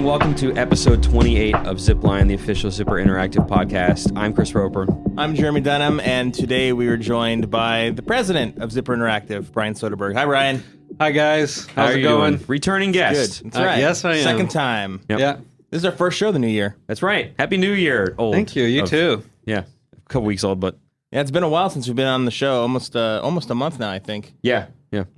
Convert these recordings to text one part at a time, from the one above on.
welcome to episode 28 of Zipline, the official Zipper Interactive podcast. I'm Chris Roper. I'm Jeremy Dunham, and today we are joined by the president of Zipper Interactive, Brian Soderberg. Hi, Brian. Hi, guys. How How's are it you going? doing? Returning guest. Good. That's right. Yes, I am. Second time. Yep. Yeah. This is our first show of the new year. That's right. Happy New Year, old. Thank you. You too. Yeah, a couple weeks old, but Yeah, it's been a while since we've been on the show. Almost a month now, I think. yeah.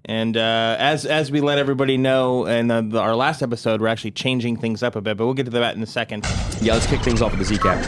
And as we let everybody know in our last episode, we're actually changing things up a bit, but we'll get to that in a second. Yeah, let's kick things off with the Z-Cap.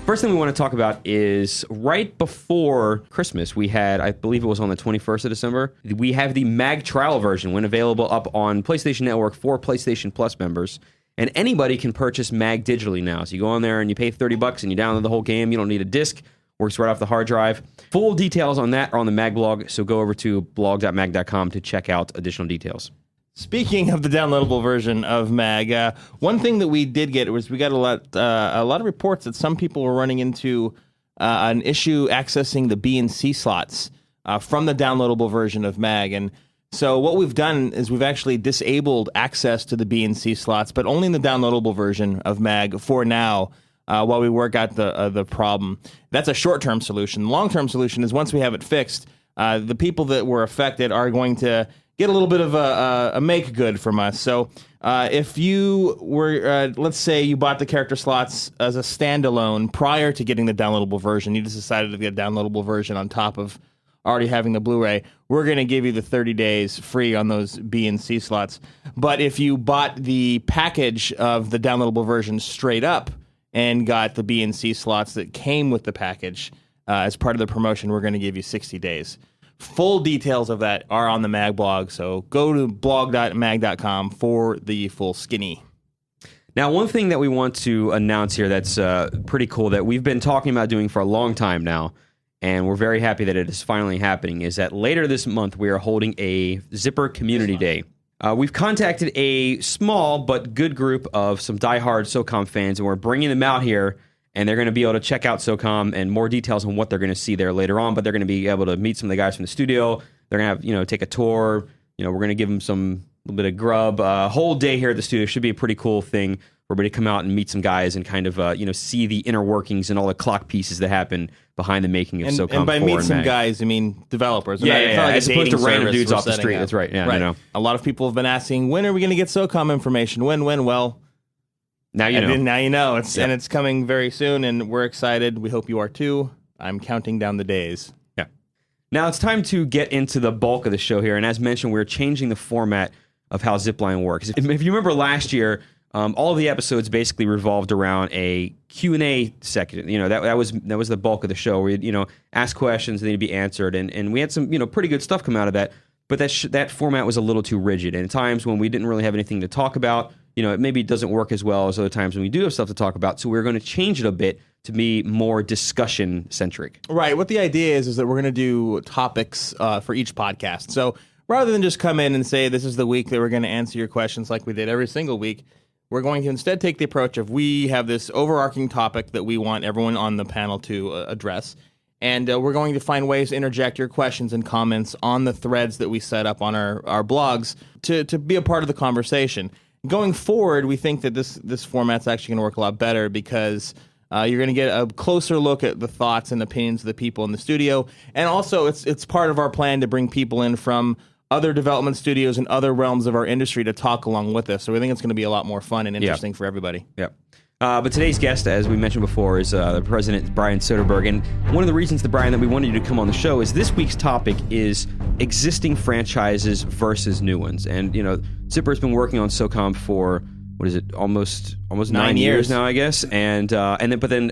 First thing we want to talk about is right before Christmas, we had, I believe it was on the 21st of December, we have the MAG trial version when available up on PlayStation Network for PlayStation Plus members. And anybody can purchase MAG digitally now. So you go on there and you pay $30 and you download the whole game. You don't need a disc. Works right off the hard drive. Full details on that are on the MAG blog, so go over to blog.mag.com to check out additional details. Speaking of the downloadable version of MAG, one thing that we did get was we got a lot of reports that some people were running into an issue accessing the B and C slots from the downloadable version of MAG. And so what we've done is we've actually disabled access to the B and C slots, but only in the downloadable version of MAG for now. While we work out the problem. That's a short-term solution. The long-term solution is once we have it fixed, the people that were affected are going to get a little bit of a make good from us. So if you were, let's say you bought the character slots as a standalone prior to getting the downloadable version, you just decided to get a downloadable version on top of already having the Blu-ray, we're going to give you the 30 days free on those B and C slots. But if you bought the package of the downloadable version straight up, and got the B and C slots that came with the package as part of the promotion, we're going to give you 60 days. Full details of that are on the MAG blog, so go to blog.mag.com for the full skinny. Now, one thing that we want to announce here that's pretty cool that we've been talking about doing for a long time now, and we're very happy that it is finally happening, is that later this month we are holding a Zipper Community Day. We've contacted a small but good group of some diehard SOCOM fans, and we're bringing them out here, and they're going to be able to check out SOCOM and more details on what they're going to see there later on, but they're going to be able to meet some of the guys from the studio. They're going to have, take a tour. We're going to give them a little bit of grub. A whole day here at the studio should be a pretty cool thing for everybody to come out and meet some guys and kind of, see the inner workings and all the clock pieces that happen behind the making of SOCOM 4 and by meet some MAG. guys, I mean developers. Yeah, it's not like as a opposed to dating random service dudes we're off the setting street. up. That's right. Yeah, right. A lot of people have been asking, when are we going to get SOCOM information? When? Well, Now you know. Now you know. And it's coming very soon, and we're excited. We hope you are too. I'm counting down the days. Yeah. Now it's time to get into the bulk of the show here, and as mentioned, we're changing the format of how Zipline works. If you remember last year, all of the episodes basically revolved around a Q&A section. That was the bulk of the show. We'd ask questions, and they'd be answered, and we had some pretty good stuff come out of that. But that format was a little too rigid, and at times when we didn't really have anything to talk about, it maybe doesn't work as well as other times when we do have stuff to talk about. So we're going to change it a bit to be more discussion centric. Right. What the idea is that we're going to do topics for each podcast. So rather than just come in and say this is the week that we're going to answer your questions like we did every single week, we're going to instead take the approach of we have this overarching topic that we want everyone on the panel to address, and we're going to find ways to interject your questions and comments on the threads that we set up on our blogs to be a part of the conversation. Going forward, we think that this format's actually going to work a lot better because you're going to get a closer look at the thoughts and opinions of the people in the studio, and also it's part of our plan to bring people in from other development studios and other realms of our industry to talk along with us. So we think it's going to be a lot more fun and interesting for everybody. Yep. But today's guest, as we mentioned before, is the president, Brian Soderberg. And one of the reasons, Brian, that we wanted you to come on the show is this week's topic is existing franchises versus new ones. And, Zipper's been working on SOCOM for, almost 9 years now, I guess. And then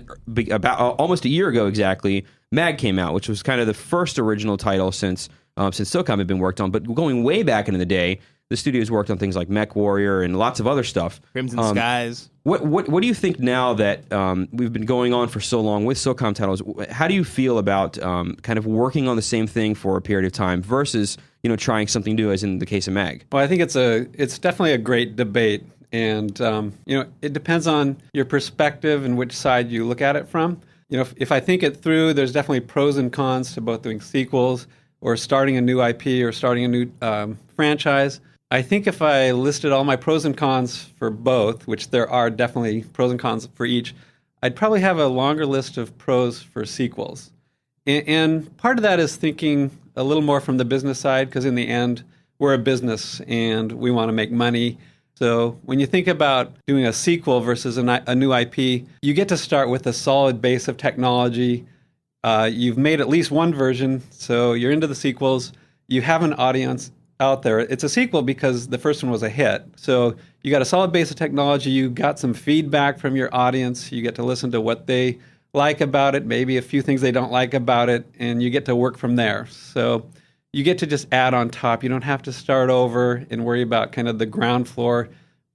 about almost a year ago exactly, MAG came out, which was kind of the first original title since SOCOM had been worked on. But going way back into the day, the studio's worked on things like Mech Warrior and lots of other stuff. Crimson Skies. What do you think now that we've been going on for so long with SOCOM titles? How do you feel about kind of working on the same thing for a period of time versus trying something new, as in the case of MAG? Well, I think it's definitely a great debate, and it depends on your perspective and which side you look at it from. If I think it through, there's definitely pros and cons to both doing sequels or starting a new IP or starting a new franchise. I think if I listed all my pros and cons for both, which there are definitely pros and cons for each, I'd probably have a longer list of pros for sequels. And part of that is thinking a little more from the business side, because in the end, we're a business and we want to make money. So when you think about doing a sequel versus a new IP, you get to start with a solid base of technology. You've made at least one version, so you're into the sequels. You have an audience out there. It's a sequel because the first one was a hit. So you got a solid base of technology. You got some feedback from your audience. You get to listen to what they like about it, maybe a few things they don't like about it, and you get to work from there. So you get to just add on top. You don't have to start over and worry about kind of the ground floor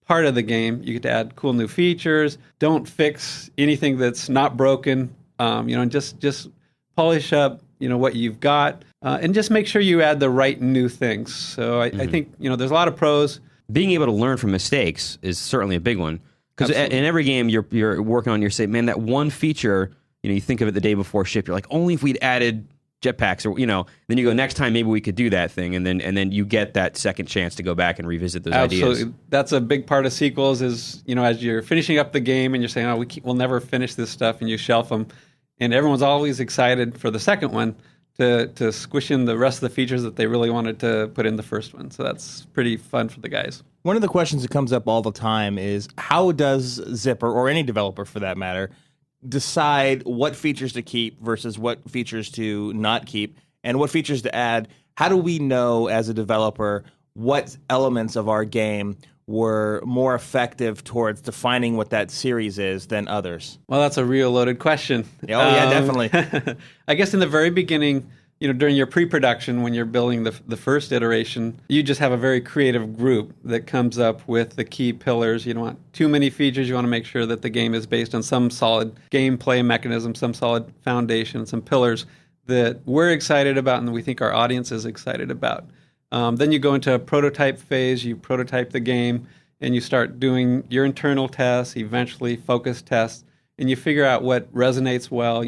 part of the game. You get to add cool new features. Don't fix anything that's not broken. And just polish up, what you've got, and just make sure you add the right new things. So I think, there's a lot of pros. Being able to learn from mistakes is certainly a big one. Because in every game you're working on, you're saying, man, that one feature, you think of it the day before ship, you're like, only if we'd added jetpacks, or then you go, next time maybe we could do that thing, and then you get that second chance to go back and revisit those ideas. That's a big part of sequels is, as you're finishing up the game and you're saying, oh, we'll never finish this stuff, and you shelf them, and everyone's always excited for the second one to squish in the rest of the features that they really wanted to put in the first one. So that's pretty fun for the guys. One of the questions that comes up all the time is, how does Zipper, or any developer for that matter, decide what features to keep versus what features to not keep, and what features to add? How do we know as a developer what elements of our game were more effective towards defining what that series is than others? Well, that's a real loaded question. Yeah, definitely. I guess in the very beginning, during your pre-production, when you're building the first iteration, you just have a very creative group that comes up with the key pillars. You don't want too many features. You want to make sure that the game is based on some solid gameplay mechanism, some solid foundation, some pillars that we're excited about and that we think our audience is excited about. Then you go into a prototype phase. You prototype the game, and you start doing your internal tests, eventually focus tests, and you figure out what resonates well.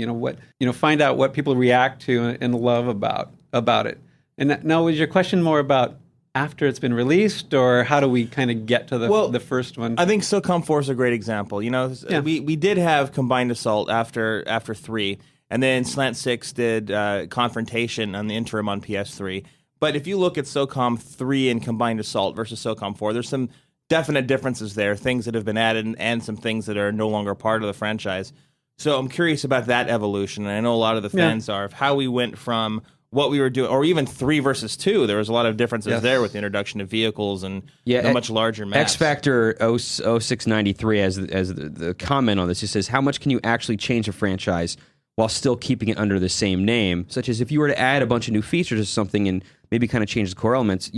Find out what people react to and love about it. And now, is your question more about after it's been released, or how do we kind of get to the first one? I think SOCOM 4 is a great example. We did have Combined Assault after 3, and then Slant 6 did Confrontation on the interim on PS3. But if you look at SOCOM 3 and Combined Assault versus SOCOM 4, there's some definite differences there, things that have been added and some things that are no longer part of the franchise. So I'm curious about that evolution, and I know a lot of the fans are, of how we went from what we were doing, or even 3 versus 2. There was a lot of differences there with the introduction of vehicles and a much larger maps. X Factor 0693 as the comment on this, he says, how much can you actually change a franchise while still keeping it under the same name? Such as if you were to add a bunch of new features or something and maybe kind of change the core elements,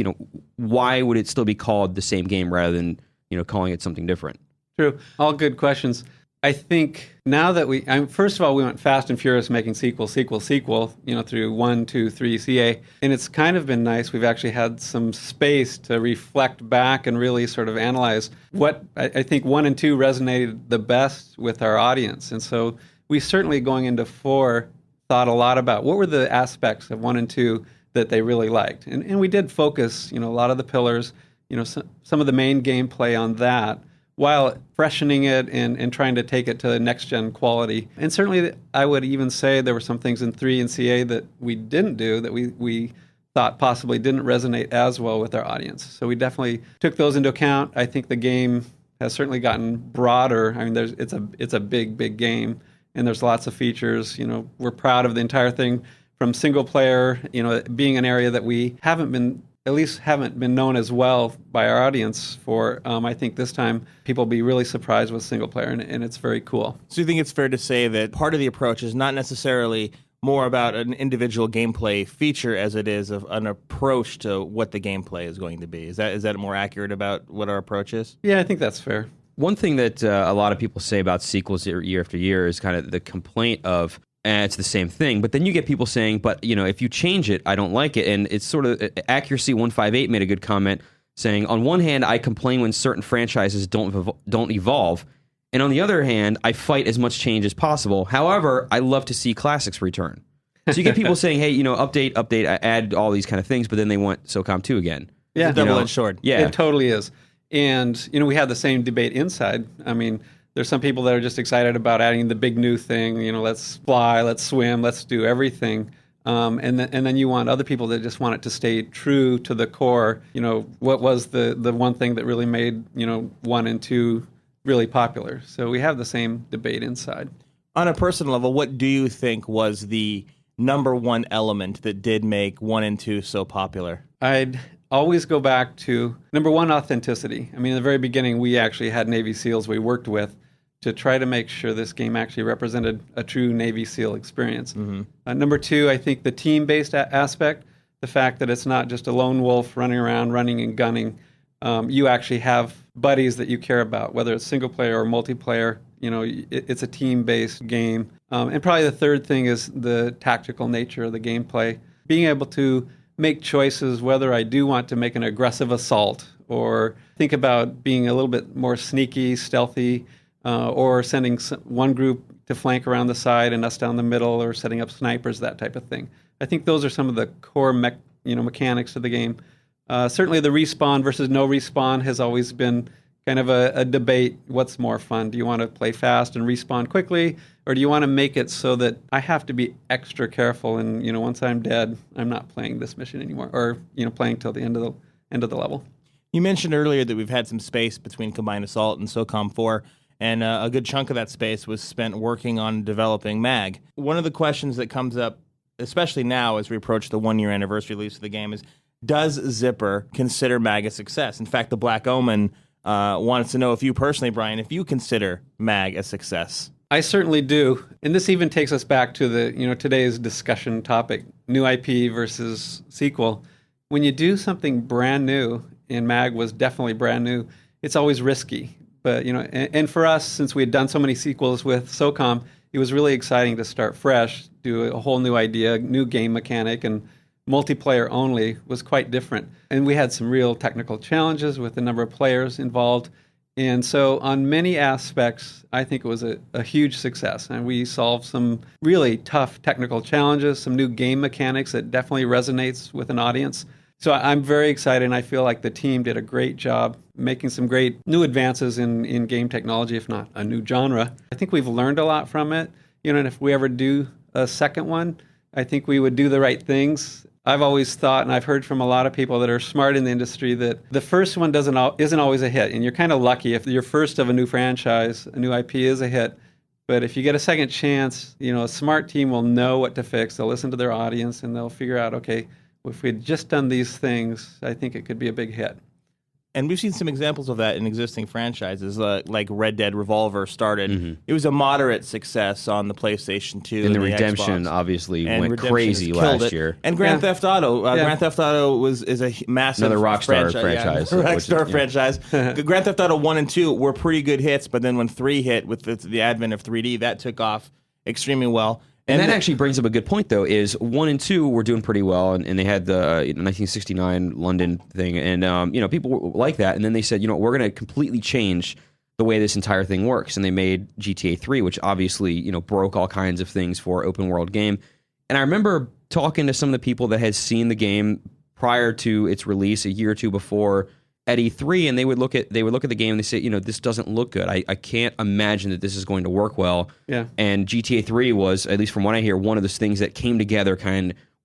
why would it still be called the same game rather than, calling it something different? True. All good questions. I think now that first of all, we went fast and furious making sequel, through 1, 2, 3, CA. And it's kind of been nice. We've actually had some space to reflect back and really sort of analyze what I think 1 and 2 resonated the best with our audience. And so we certainly, going into 4, thought a lot about what were the aspects of 1 and 2 that they really liked. And we did focus, a lot of the pillars, some of the main gameplay on that, while freshening it and trying to take it to the next-gen quality. And certainly, I would even say there were some things in 3 and CA that we didn't do that we thought possibly didn't resonate as well with our audience. So we definitely took those into account. I think the game has certainly gotten broader. I mean, it's a big game, and there's lots of features. We're proud of the entire thing, from single player, being an area that we haven't been known as well by our audience for. I think this time people will be really surprised with single player, and it's very cool. So you think it's fair to say that part of the approach is not necessarily more about an individual gameplay feature as it is of an approach to what the gameplay is going to be? Is that more accurate about what our approach is? Yeah, I think that's fair. One thing that a lot of people say about sequels year after year is kind of the complaint of, it's the same thing. But then you get people saying, but if you change it, I don't like it. And it's sort of, Accuracy 158 made a good comment saying, on one hand, I complain when certain franchises don't evolve, and on the other hand, I fight as much change as possible. However, I love to see classics return. So you get people saying, hey, update, add all these kind of things, but then they want SOCOM 2 again. Yeah. It's a double-edged sword. Yeah. It totally is. And, we had the same debate inside. I mean, there's some people that are just excited about adding the big new thing, let's fly, let's swim, let's do everything. And then you want other people that just want it to stay true to the core. What was the one thing that really made, 1 and 2 really popular. So we have the same debate inside. On a personal level, what do you think was the number one element that did make 1 and 2 so popular? I'd always go back to, number one, authenticity. I mean, in the very beginning, we actually had Navy SEALs we worked with to try to make sure this game actually represented a true Navy SEAL experience. Mm-hmm. Number two, I think the team-based aspect, the fact that it's not just a lone wolf running around, running and gunning. You actually have buddies that you care about, whether it's single player or multiplayer. It's a team-based game. And probably the third thing is the tactical nature of the gameplay. Being able to make choices whether I do want to make an aggressive assault or think about being a little bit more sneaky, stealthy, or sending one group to flank around the side and us down the middle, or setting up snipers, that type of thing. I think those are some of the core mechanics of the game. Certainly the respawn versus no respawn has always been kind of a debate. What's more fun? Do you want to play fast and respawn quickly, or do you want to make it so that I have to be extra careful and, once I'm dead, I'm not playing this mission anymore, or, playing till the end of the level? You mentioned earlier that we've had some space between Combined Assault and SOCOM 4, and a good chunk of that space was spent working on developing MAG. One of the questions that comes up, especially now as we approach the 1-year anniversary release of the game, is does Zipper consider MAG a success? In fact, the Black Omen wants to know if you personally, Brian, if you consider MAG a success. I certainly do. And this even takes us back to the, today's discussion topic, new IP versus sequel. When you do something brand new, and MAG was definitely brand new, it's always risky. But, and for us, since we had done so many sequels with SOCOM, it was really exciting to start fresh, do a whole new idea, new game mechanic, and multiplayer only was quite different. And we had some real technical challenges with the number of players involved. And so on many aspects, I think it was a huge success. And we solved some really tough technical challenges, some new game mechanics that definitely resonates with an audience. So I'm very excited, and I feel like the team did a great job making some great new advances in game technology, if not a new genre. I think we've learned a lot from it. And if we ever do a second one, I think we would do the right things. I've always thought, and I've heard from a lot of people that are smart in the industry, that the first one isn't always a hit. And you're kind of lucky if your first of a new franchise, a new IP is a hit. But if you get a second chance, a smart team will know what to fix. They'll listen to their audience, and they'll figure out, okay, if we'd just done these things, I think it could be a big hit. And we've seen some examples of that in existing franchises, like Red Dead Revolver started. Mm-hmm. It was a moderate success on the PlayStation 2 and the the Redemption Xbox. obviously And went Redemption crazy has killed last it. year. And Grand Theft Auto. Grand Theft Auto is a massive Another Rockstar franchise. Yeah, Rockstar franchise. Grand Theft Auto 1 and 2 were pretty good hits, but then when 3 hit with the advent of 3D, that took off extremely well. And that actually brings up a good point, though, is 1 and 2 were doing pretty well, and they had the 1969 London thing, and people like that. And then they said, we're going to completely change the way this entire thing works. And they made GTA 3, which obviously, broke all kinds of things for open world game. And I remember talking to some of the people that had seen the game prior to its release a year or two before at E3, and they would look at the game and they say, this doesn't look good. I can't imagine that this is going to work well. Yeah. And GTA 3 was, at least from what I hear, one of those things that came together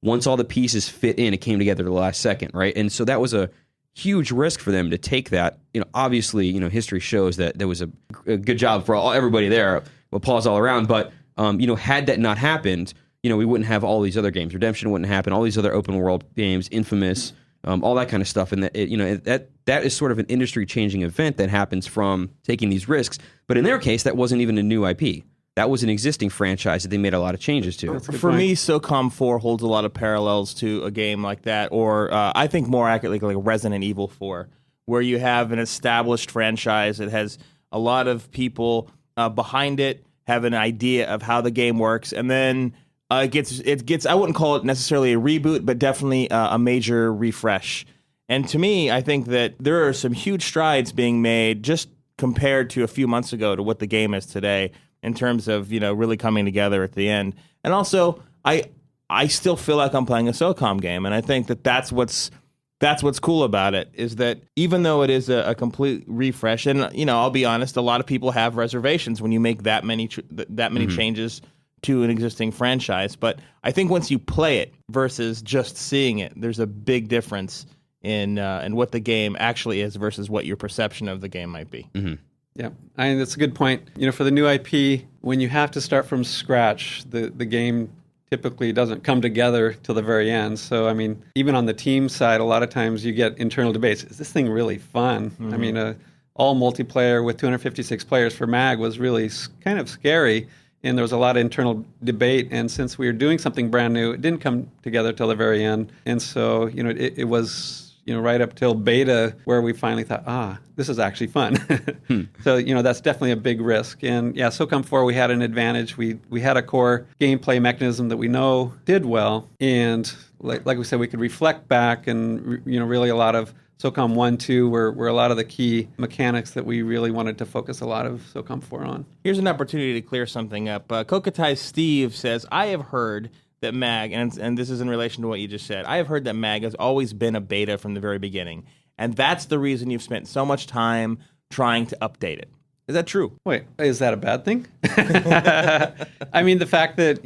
once all the pieces fit in, it came together the last second, right? And so that was a huge risk for them to take that. Obviously, history shows that there was a good job for everybody there. Applause all around. But, had that not happened, we wouldn't have all these other games. Redemption wouldn't happen. All these other open world games, Infamous, all that kind of stuff, and that is sort of an industry-changing event that happens from taking these risks. But in their case, that wasn't even a new IP. That was an existing franchise that they made a lot of changes to. For me, SOCOM 4 holds a lot of parallels to a game like that, or I think more accurately like Resident Evil 4, where you have an established franchise that has a lot of people behind it, have an idea of how the game works, and then it gets. I wouldn't call it necessarily a reboot, but definitely a major refresh. And to me, I think that there are some huge strides being made just compared to a few months ago to what the game is today in terms of really coming together at the end. And also, I still feel like I'm playing a SOCOM game, and I think that that's what's that's what's cool about it, is that even though it is a complete refresh, and I'll be honest, a lot of people have reservations when you make that many changes to an existing franchise. But I think once you play it versus just seeing it, there's a big difference in what the game actually is versus what your perception of the game might be. Mm-hmm. Yeah, I mean, that's a good point. For the new IP, when you have to start from scratch, the game typically doesn't come together till the very end. So, I mean, even on the team side, a lot of times you get internal debates. Is this thing really fun? Mm-hmm. I mean, all multiplayer with 256 players for MAG was really kind of scary, and there was a lot of internal debate. And since we were doing something brand new, it didn't come together till the very end. And so, it was right up till beta where we finally thought, this is actually fun. So, that's definitely a big risk. And yeah, SOCOM 4, we had an advantage. We had a core gameplay mechanism that we know did well. And like we said, we could reflect back and, really a lot of SOCOM 1, 2 were a lot of the key mechanics that we really wanted to focus a lot of SOCOM 4 on. Here's an opportunity to clear something up. Kokotai Steve says, I have heard that MAG, and this is in relation to what you just said, I have heard that MAG has always been a beta from the very beginning, and that's the reason you've spent so much time trying to update it. Is that true? Wait, is that a bad thing? I mean, the fact that,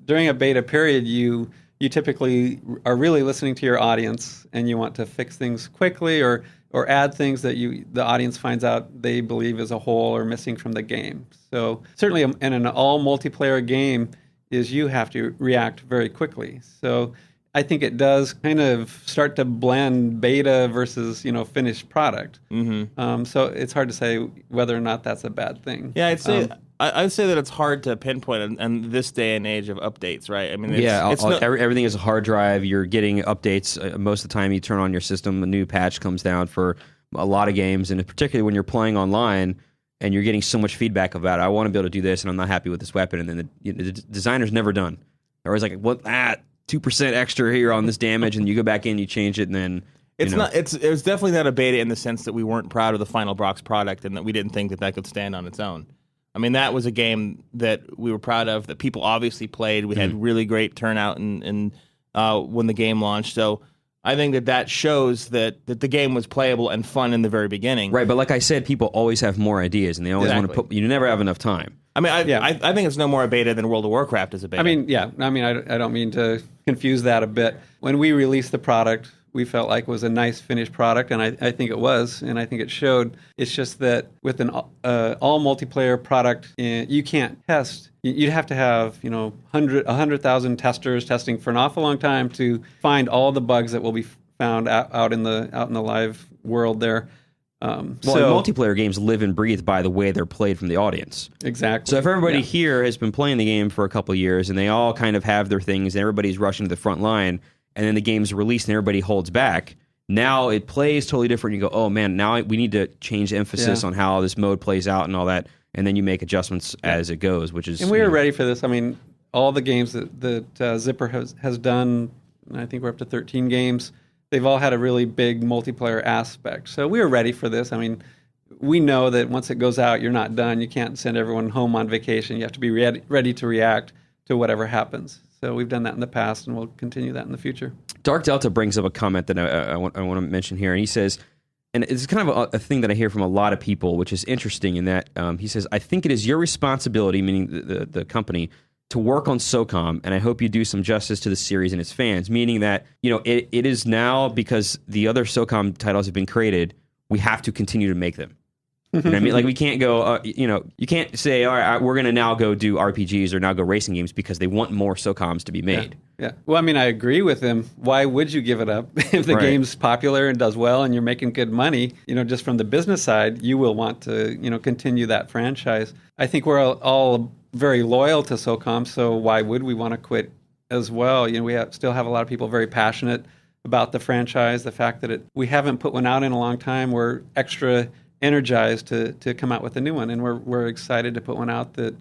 during a beta period, you typically are really listening to your audience, and you want to fix things quickly or add things that the audience finds out they believe is a hole or missing from the game. So certainly in an all multiplayer game, is you have to react very quickly. So I think it does kind of start to blend beta versus, finished product. Mm-hmm. So it's hard to say whether or not that's a bad thing. Yeah, I'd say that it's hard to pinpoint in this day and age of updates, right? I mean, everything is a hard drive. You're getting updates most of the time. You turn on your system, a new patch comes down for a lot of games, and particularly when you're playing online, and you're getting so much feedback about it. I want to be able to do this, and I'm not happy with this weapon. And then the designer's never done. They're always like, what? 2% extra here on this damage, and you go back in, you change it, and then it was definitely not a beta in the sense that we weren't proud of the final Brox product, and that we didn't think that could stand on its own. I mean, that was a game that we were proud of, that people obviously played. We had really great turnout and when the game launched. So I think that shows that the game was playable and fun in the very beginning. Right, but like I said, people always have more ideas, and they always want to put. You never have enough time. I mean, I think it's no more a beta than World of Warcraft is a beta. I mean, yeah. I mean, I don't mean to confuse that a bit. When we released the product, we felt like it was a nice finished product, and I think it was, and I think it showed. It's just that with an all multiplayer product, you can't test. You'd have to have 100,000 testers testing for an awful long time to find all the bugs that will be found out in the live world there. Multiplayer games live and breathe by the way they're played from the audience. Exactly. So if everybody here has been playing the game for a couple of years, and they all kind of have their things, and everybody's rushing to the front line, and then the game's released and everybody holds back, now it plays totally different. You go, oh man, now we need to change emphasis on how this mode plays out and all that, and then you make adjustments as it goes, which is... And we were ready for this. I mean, all the games that Zipper has done, I think we're up to 13 games, they've all had a really big multiplayer aspect. So we were ready for this. I mean, we know that once it goes out, you're not done. You can't send everyone home on vacation. You have to be ready to react to whatever happens. So we've done that in the past, and we'll continue that in the future. Dark Delta brings up a comment that I want to mention here, and he says, and it's kind of a thing that I hear from a lot of people, which is interesting in that he says, I think it is your responsibility, meaning the company, to work on SOCOM, and I hope you do some justice to the series and its fans, meaning that it is now, because the other SOCOM titles have been created, we have to continue to make them. You know what I mean? Like, we can't go, you can't say, all right, we're going to now go do RPGs or now go racing games because they want more SOCOMs to be made. Yeah. Well, I mean, I agree with him. Why would you give it up? If the game's popular and does well and you're making good money, just from the business side, you will want to, continue that franchise. I think we're all very loyal to SOCOM, so why would we want to quit as well? We still have a lot of people very passionate about the franchise. The fact that we haven't put one out in a long time, we're extra energized to come out with a new one, and we're excited to put one out that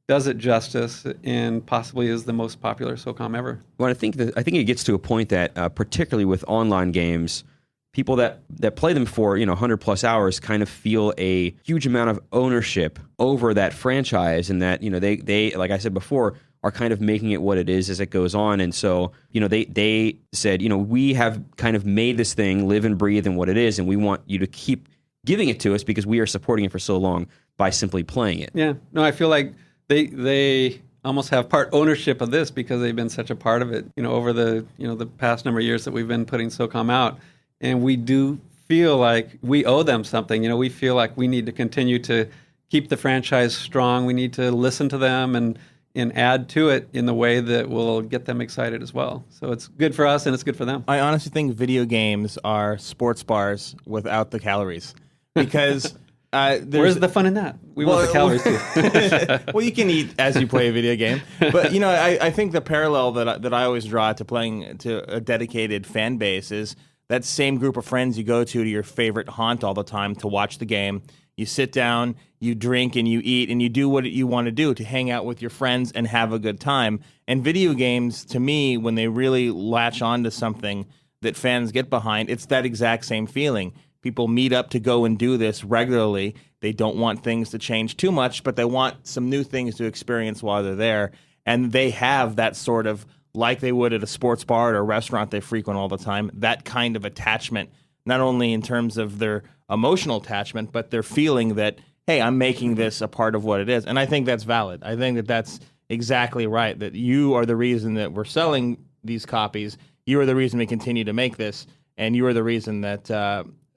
does it justice and possibly is the most popular SOCOM ever. Well, I think it gets to a point that particularly with online games, people that play them for 100 plus hours kind of feel a huge amount of ownership over that franchise, and that they like I said before, are kind of making it what it is as it goes on. And so, they said, we have kind of made this thing live and breathe in what it is, and we want you to keep giving it to us because we are supporting it for so long by simply playing it. Yeah. No, I feel like they almost have part ownership of this because they've been such a part of it, over the, the past number of years that we've been putting SOCOM out. And we do feel like we owe them something. We feel like we need to continue to keep the franchise strong. We need to listen to them and add to it in the way that will get them excited as well. So it's good for us and it's good for them. I honestly think video games are sports bars without the calories because where's the fun in that? We want the calories too. Well, you can eat as you play a video game, but I think the parallel that I always draw to playing to a dedicated fan base is that same group of friends you go to your favorite haunt all the time to watch the game. You sit down, you drink, and you eat, and you do what you want to do to hang out with your friends and have a good time. And video games, to me, when they really latch onto something that fans get behind, it's that exact same feeling. People meet up to go and do this regularly. They don't want things to change too much, but they want some new things to experience while they're there. And they have that sort of, like they would at a sports bar or a restaurant they frequent all the time, that kind of attachment, not only in terms of their emotional attachment, but their feeling that, hey, I'm making this a part of what it is. And I think that's valid. I think that that's exactly right, that you are the reason that we're selling these copies. You are the reason we continue to make this, and you are the reason that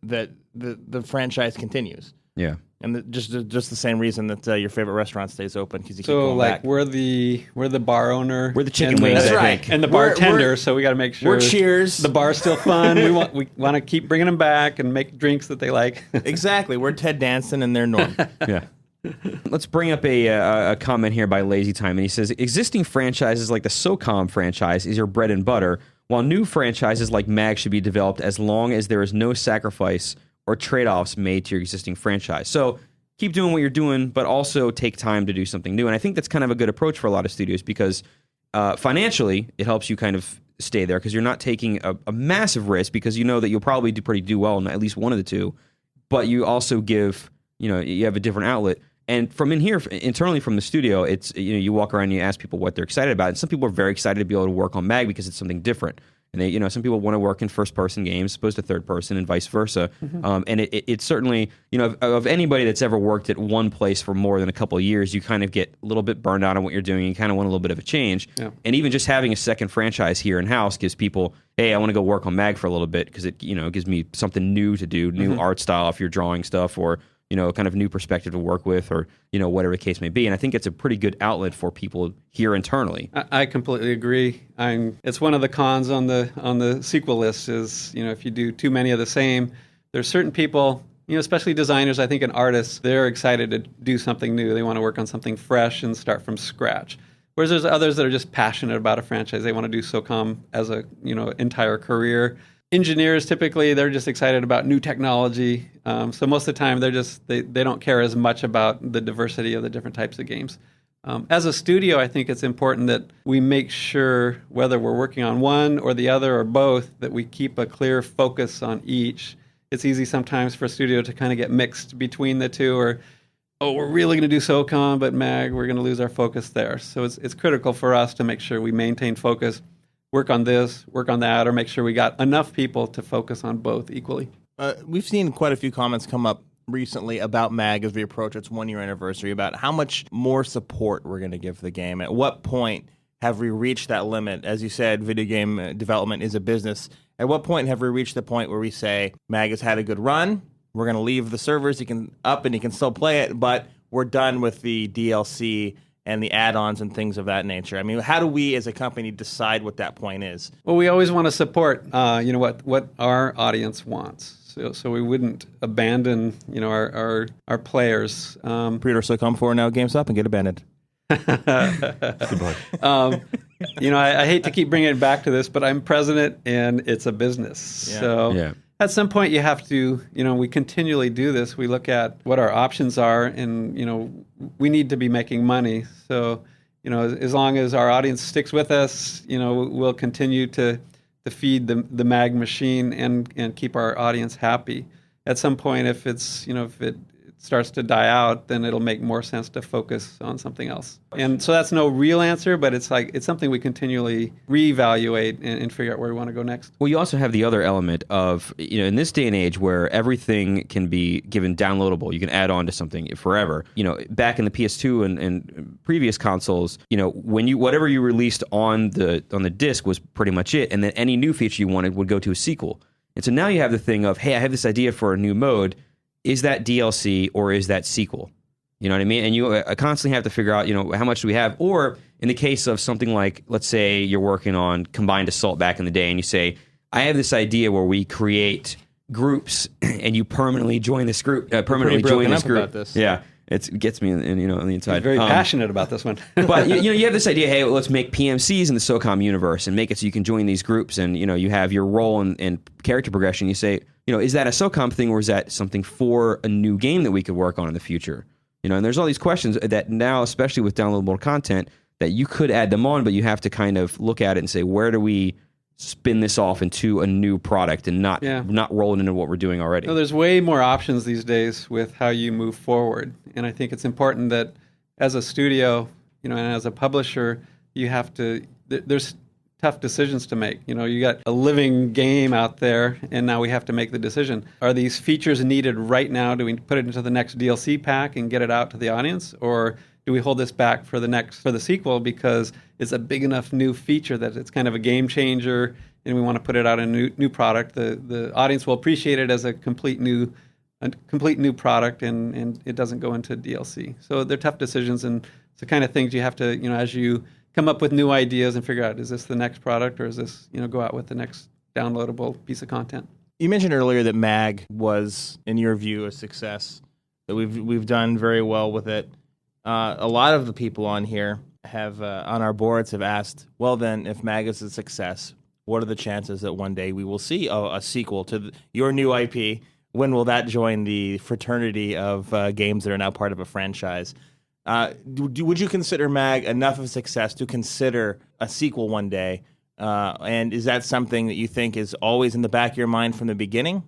that the franchise continues. Yeah. And just the same reason that your favorite restaurant stays open because you keep going back. We're the bar owner. We're the chicken wings. That's I right. think. And the bartender, so we got to make sure We're Cheers. The bar's still fun. we want to keep bringing them back and make drinks that they like. Exactly. We're Ted Danson and they're Norm. Yeah. Let's bring up a comment here by Lazy Time, and he says, existing franchises like the SOCOM franchise is your bread and butter, while new franchises like MAG should be developed as long as there is no sacrifice or trade-offs made to your existing franchise. So keep doing what you're doing, but also take time to do something new. And I think that's kind of a good approach for a lot of studios because financially, it helps you kind of stay there because you're not taking a massive risk because you know that you'll probably do well in at least one of the two, but you also give, you have a different outlet. And from in here, internally from the studio, it's, you walk around and you ask people what they're excited about. And some people are very excited to be able to work on MAG because it's something different. And they, some people want to work in first-person games as opposed to third-person and vice versa. Mm-hmm. And it's certainly, of anybody that's ever worked at one place for more than a couple of years, you kind of get a little bit burned out on what you're doing. You kind of want a little bit of a change. Yeah. And even just having a second franchise here in-house gives people, hey, I want to go work on MAG for a little bit because it, gives me something new to do, new art style if you're drawing stuff or, kind of new perspective to work with or, whatever the case may be. And I think it's a pretty good outlet for people here internally. I completely agree. It's one of the cons on the sequel list is, if you do too many of the same, there's certain people, especially designers, I think, and artists, they're excited to do something new. They want to work on something fresh and start from scratch. Whereas there's others that are just passionate about a franchise. They want to do SOCOM as a, entire career. Engineers, typically, they're just excited about new technology. So most of the time, they don't care as much about the diversity of the different types of games. As a studio, I think it's important that we make sure, whether we're working on one or the other or both, that we keep a clear focus on each. It's easy sometimes for a studio to kind of get mixed between the two or, we're really going to do SOCOM, but MAG, we're going to lose our focus there. So it's critical for us to make sure we maintain focus, work on this, work on that, or make sure we got enough people to focus on both equally. We've seen quite a few comments come up recently about MAG as we approach its 1-year anniversary about how much more support we're going to give the game. At what point have we reached that limit? As you said, video game development is a business. At what point have we reached the point where we say, MAG has had a good run, we're going to leave the servers, you can up and you can still play it, but we're done with the DLC and the add-ons and things of that nature? I mean, how do we as a company decide what that point is? Well, we always want to support, what our audience wants. So we wouldn't abandon, our players. Pre-order SOCOM 4 now GameStop and get abandoned. Good boy. I hate to keep bringing it back to this, but I'm president and it's a business. Yeah. So at some point you have to, we continually do this. We look at what our options are and, we need to be making money. So, as long as our audience sticks with us, we'll continue to feed the MAG machine and keep our audience happy. At some point, if it's starts to die out, then it'll make more sense to focus on something else. And so that's no real answer, but it's something we continually reevaluate and figure out where we want to go next. Well, you also have the other element of, in this day and age where everything can be given downloadable, you can add on to something forever. Back in the PS2 and previous consoles, when whatever you released on the disc was pretty much it, and then any new feature you wanted would go to a sequel. And so now you have the thing of, hey, I have this idea for a new mode. Is that DLC or is that sequel? You know what I mean? And you constantly have to figure out, how much do we have? Or in the case of something like, let's say you're working on Combined Assault back in the day, and you say, I have this idea where we create groups, and you permanently join this group. About this. Yeah. It gets me, on the inside. He's very passionate about this one. But you have this idea. Hey, let's make PMCs in the SOCOM universe and make it so you can join these groups, and you have your role and character progression. You say, is that a SOCOM thing, or is that something for a new game that we could work on in the future? And there's all these questions that now, especially with downloadable content, that you could add them on, but you have to kind of look at it and say, where do we spin this off into a new product and not roll it into what we're doing already? No, there's way more options these days with how you move forward. And I think it's important that as a studio, and as a publisher, you have to, there's tough decisions to make. You got a living game out there, and now we have to make the decision. Are these features needed right now? Do we put it into the next DLC pack and get it out to the audience? Or do we hold this back for the sequel because it's a big enough new feature that it's kind of a game changer, and we want to put it out in a new product? The audience will appreciate it as a complete new product, and it doesn't go into DLC. So they're tough decisions, and it's the kind of things you have to, as you come up with new ideas and figure out, is this the next product, or is this, go out with the next downloadable piece of content? You mentioned earlier that MAG was, in your view, a success, that we've done very well with it. A lot of the people on here have on our boards have asked, well, then, if MAG is a success, what are the chances that one day we will see a sequel to your new IP? When will that join the fraternity of games that are now part of a franchise? Would you consider MAG enough of a success to consider a sequel one day? And is that something that you think is always in the back of your mind from the beginning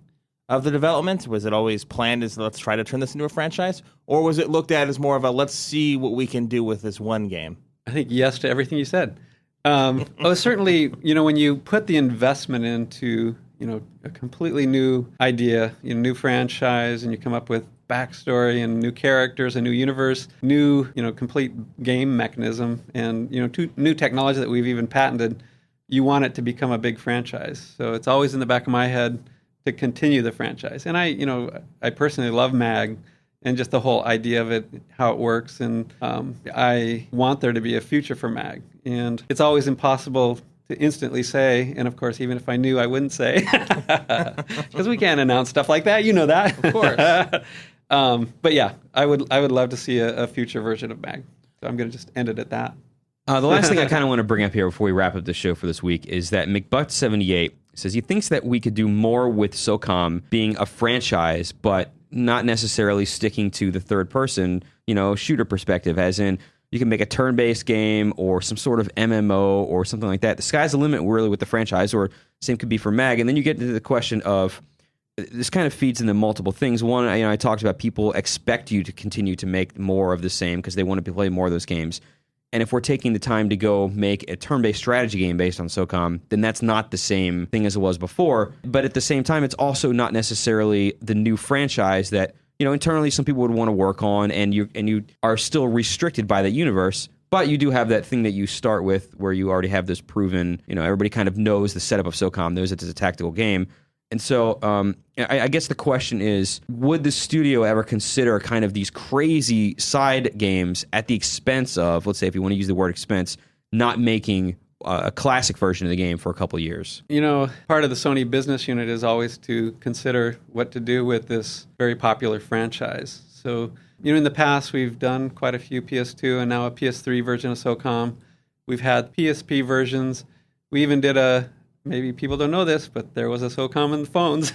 of the development? Was it always planned as, let's try to turn this into a franchise? Or was it looked at as more of a, let's see what we can do with this one game? I think yes to everything you said. Certainly, when you put the investment into, a completely new idea, new franchise, and you come up with backstory and new characters, a new universe, new, complete game mechanism, and, new technology that we've even patented, you want it to become a big franchise. So it's always in the back of my head to continue the franchise. And I personally love MAG and just the whole idea of it, how it works. And I want there to be a future for MAG. And it's always impossible to instantly say, and of course, even if I knew, I wouldn't say, because we can't announce stuff like that. You know that. Of course. But yeah, I would love to see a future version of MAG. So I'm going to just end it at that. The last thing I kind of want to bring up here before we wrap up the show for this week is that McButt78 says he thinks that we could do more with SOCOM being a franchise, but not necessarily sticking to the third person, shooter perspective, as in you can make a turn-based game or some sort of MMO or something like that. The sky's the limit really with the franchise, or same could be for MAG. And then you get into the question of, this kind of feeds into multiple things. One, I talked about people expect you to continue to make more of the same because they want to play more of those games. And if we're taking the time to go make a turn-based strategy game based on SOCOM, then that's not the same thing as it was before. But at the same time, it's also not necessarily the new franchise that, internally some people would want to work on, and you are still restricted by that universe. But you do have that thing that you start with where you already have this proven, everybody kind of knows the setup of SOCOM, knows it's a tactical game. And so I guess the question is, would the studio ever consider kind of these crazy side games at the expense of, let's say if you want to use the word expense, not making a classic version of the game for a couple of years? Part of the Sony business unit is always to consider what to do with this very popular franchise. So, in the past, we've done quite a few PS2 and now a PS3 version of SOCOM. We've had PSP versions. We even did maybe people don't know this, but there was a SOCOM in the phones.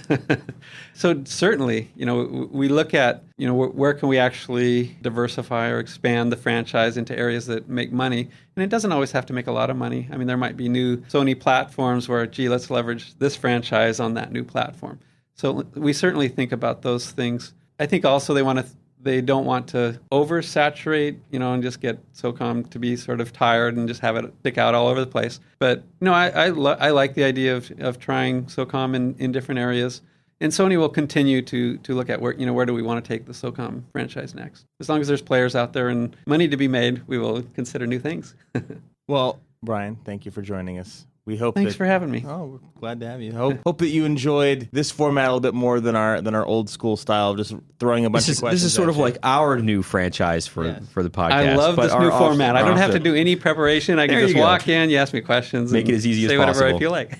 So certainly, we look at, where can we actually diversify or expand the franchise into areas that make money. And it doesn't always have to make a lot of money. I mean, there might be new Sony platforms where, let's leverage this franchise on that new platform. So we certainly think about those things. I think also they want they don't want to oversaturate, and just get SOCOM to be sort of tired and just have it stick out all over the place. But I like the idea of trying SOCOM in different areas. And Sony will continue to look at where do we want to take the SOCOM franchise next. As long as there's players out there and money to be made, we will consider new things. Well, Brian, thank you for joining us. We hope. Thanks for having me. Oh, we're glad to have you. Hope that you enjoyed this format a little bit more than our old school style of just throwing a bunch of questions. This is sort of like our new franchise for the podcast. I love this new format. I don't have to do any preparation. I can just walk in, you ask me questions, make it as easy as possible. Say whatever I feel like.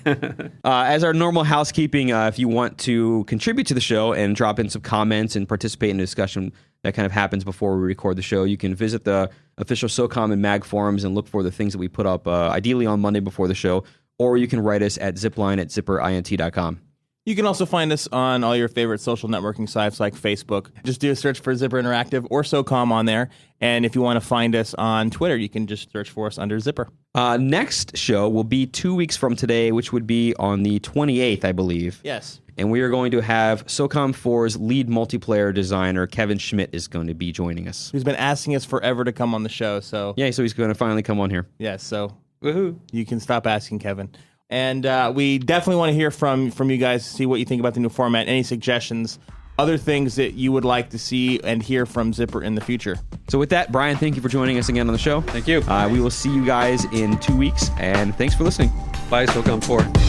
As our normal housekeeping, if you want to contribute to the show and drop in some comments and participate in a discussion that kind of happens before we record the show, you can visit the official SOCOM and MAG forums and look for the things that we put up, ideally on Monday before the show, or you can write us at zipline@zipperint.com. You can also find us on all your favorite social networking sites like Facebook. Just do a search for Zipper Interactive or SOCOM on there. And if you want to find us on Twitter, you can just search for us under Zipper. Next show will be 2 weeks from today, which would be on the 28th, I believe. Yes. And we are going to have SOCOM 4's lead multiplayer designer, Kevin Schmidt, is going to be joining us. He's been asking us forever to come on the show. So he's going to finally come on here. Yeah, so woohoo! You can stop asking Kevin. And we definitely want to hear from you guys, see what you think about the new format, any suggestions, other things that you would like to see and hear from Zipper in the future. So with that, Brian, thank you for joining us again on the show. Thank you. We will see you guys in 2 weeks, and thanks for listening. Bye, SOCOM 4.